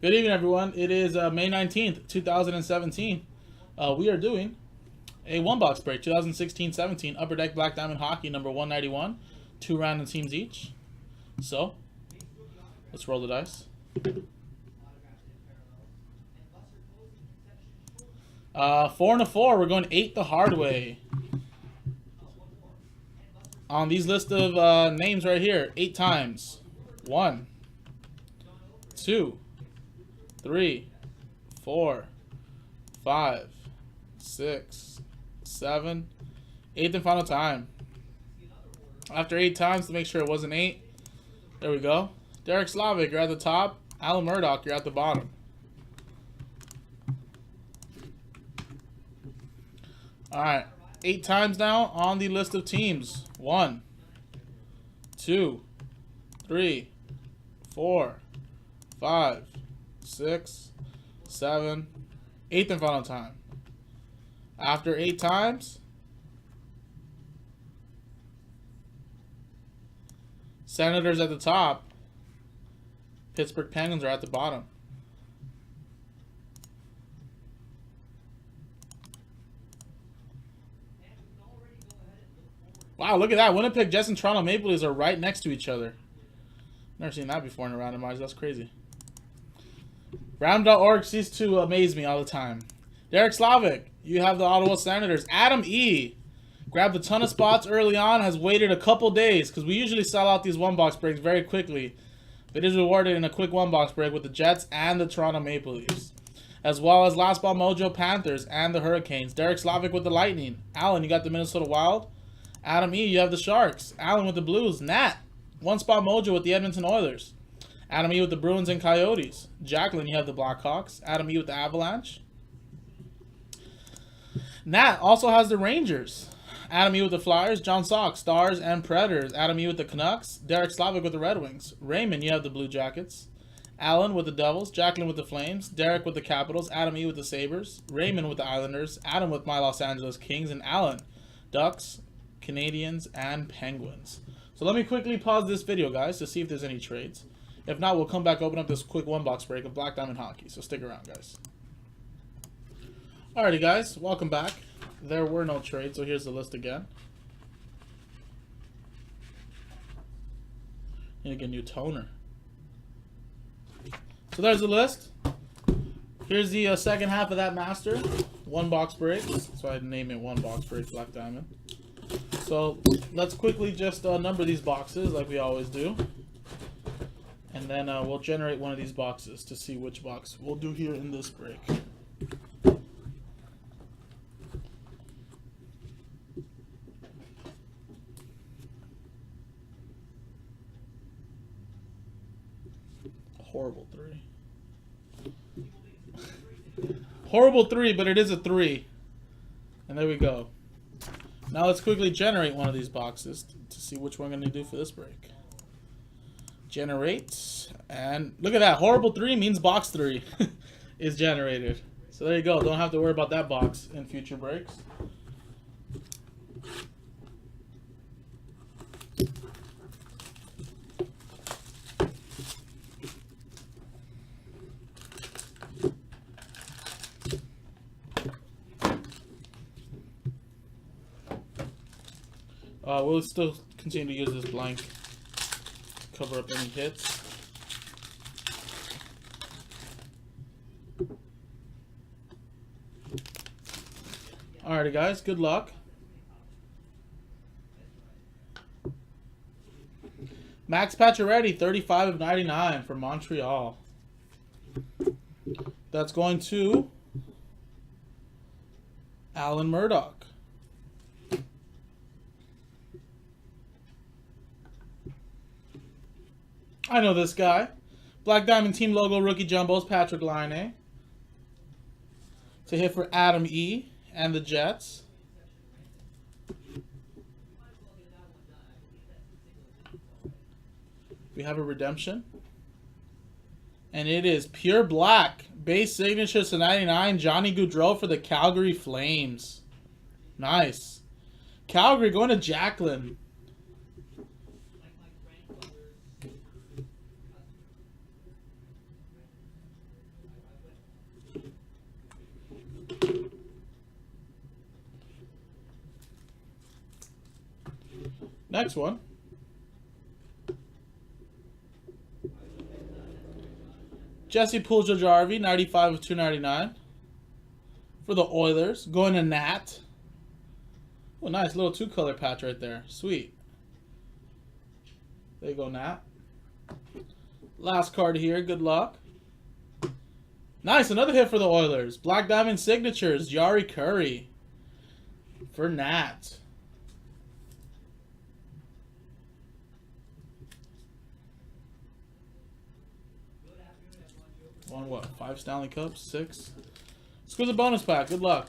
Good evening, everyone. It is May 19th, 2017. We are doing a one-box break, 2016-17 Upper Deck Black Diamond Hockey, number 191. 2 random teams each. So, let's roll the dice. 4 and a 4. We're going 8 the hard way. On these list of names right here, 8 times. 1, 2, 3, 4, 5, 6, 7, 8th and final time. After 8 times, to make sure it wasn't 8. There we go. Derek Slavic, you're at the top. Alan Murdoch, you're at the bottom. Alright, 8 times now on the list of teams. 1, 2, 3, 4, 5, 6, 7, 8th and final time. After 8 times, Senators at the top. Pittsburgh Penguins are at the bottom. Wow, look at that. Winnipeg Jets and Toronto Maple Leafs are right next to each other. Never seen that before in a randomizer. That's crazy. Random.org ceases to amaze me all the time. Derek Slavic, you have the Ottawa Senators. Adam E. grabbed a ton of spots early on, has waited a couple days, because we usually sell out these one-box breaks very quickly. But is rewarded in a quick one-box break with the Jets and the Toronto Maple Leafs, as well as Last Ball Mojo Panthers and the Hurricanes. Derek Slavic with the Lightning. Alan, you got the Minnesota Wild. Adam E., you have the Sharks. Alan with the Blues. Nat, One Spot Mojo with the Edmonton Oilers. Adam E. with the Bruins and Coyotes. Jacqueline, you have the Blackhawks. Adam E. with the Avalanche. Nat also has the Rangers. Adam E. with the Flyers. John Sock, Stars and Predators. Adam E. with the Canucks. Derek Slavic with the Red Wings. Raymond, you have the Blue Jackets. Alan with the Devils. Jacqueline with the Flames. Derek with the Capitals. Adam E. with the Sabres. Raymond with the Islanders. Adam with my Los Angeles Kings. And Alan, Ducks, Canadians, and Penguins. So let me quickly pause this video, guys, to see if there's any trades. If not, we'll come back, open up this quick one-box break of Black Diamond Hockey. So stick around, guys. Alrighty, guys. Welcome back. There were no trades, so here's the list again. Need to get a new toner. So there's the list. Here's the second half of that master. One-box break. So I name it one-box break Black Diamond. So let's quickly just number these boxes like we always do. And then we'll generate one of these boxes to see which box we'll do here in this break. Horrible 3. Horrible 3, but it is a 3. And there we go. Now let's quickly generate one of these boxes to see which one we're going to do for this break. Generate. And look at that. Horrible 3 means box 3 is generated. So there you go. Don't have to worry about that box in future breaks. We'll still continue to use this blank. Cover up any hits. Alrighty, guys. Good luck. Max Pacioretty, 35 of 99 for Montreal. That's going to Alan Murdoch. I know this guy. Black Diamond Team Logo Rookie Jumbos, Patrick Laine. To hit for Adam E. and the Jets. We have a redemption. And it is pure black. Base signature to 99. Johnny Gaudreau for the Calgary Flames. Nice. Calgary going to Jacqueline. Next one. Jesse Jarvey, 95 of 299. For the Oilers. Going to Nat. Oh, nice little 2-color patch right there. Sweet. There you go, Nat. Last card here. Good luck. Nice. Another hit for the Oilers. Black Diamond Signatures. Jari Curry. For Nat. Won what? 5 Stanley Cups? 6? Let's go to the bonus pack. Good luck.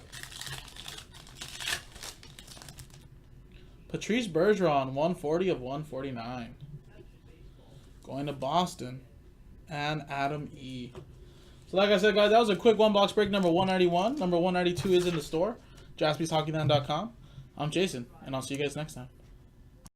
Patrice Bergeron, 140 of 149. Going to Boston. And Adam E. So like I said, guys, that was a quick one-box break number 191. Number 192 is in the store. JaspysHockeyLand.com. I'm Jason, and I'll see you guys next time.